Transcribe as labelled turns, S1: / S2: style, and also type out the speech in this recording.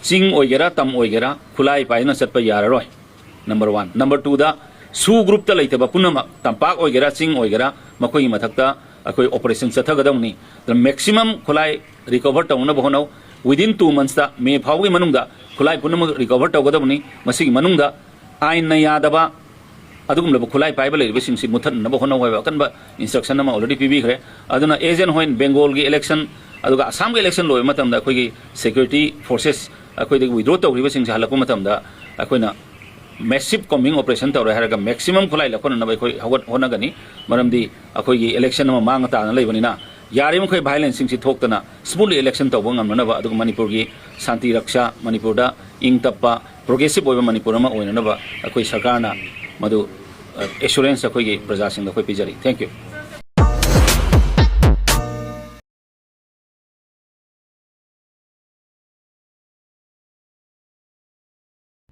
S1: चिंग ओइगेरा तम ओइगेरा खुलाई पाइना Chatap याररोय number 1 number 2 दा सु ग्रुप ता लेतबा पुनम तंपाक ओइगेरा चिंग ओइगेरा मखोई मथक्ता अखोई ऑपरेशन चथगदौनी मैक्सिमम खुलाई रिकवर तौनब होनौ विदिन 2 months दा मे फाउगी मनुंगदा खुलाई पुनम रिकवर तौगदौनी मसिगी मनुंगदा आइन न यादबा अदुगुमलब खुलाई पाइबा लेरिबसिंगसि मुथनब होनौ हाइबा कनबा इंस्ट्रक्शन अमा ऑलरेडी पिबिखरे अदुना एजेंट होइन बेंगोल की इलेक्शन अदुगा असम की इलेक्शन लोय मतमदा अखोगी सिक्योरिटी फोर्सेस अखोइदि विड्रॉ तौरिबसिंगसि हलको मतमदा अखोइना मैसिव कॉम्बिंग ऑपरेशन तौर है मैक्सिमम खुलाई लखोनब अखोई होनगनी मरमदी अखोगी इलेक्शन अमा मांग ताना लेबनिना यारे मखोई वायलेंस सिंगसि थोक्तना स्मूथली इलेक्शन तौब ngamnaba अदुगा मणिपुर की शांति रक्षा मणिपुर दा इंग तप्पा प्रोग्रेसिव ओइबा मणिपुर अमा ओइननबा अखोई सरकारना मधु एश्योरेंस अखोई प्रजा सिंग अखोई पिजरी थैंक यू।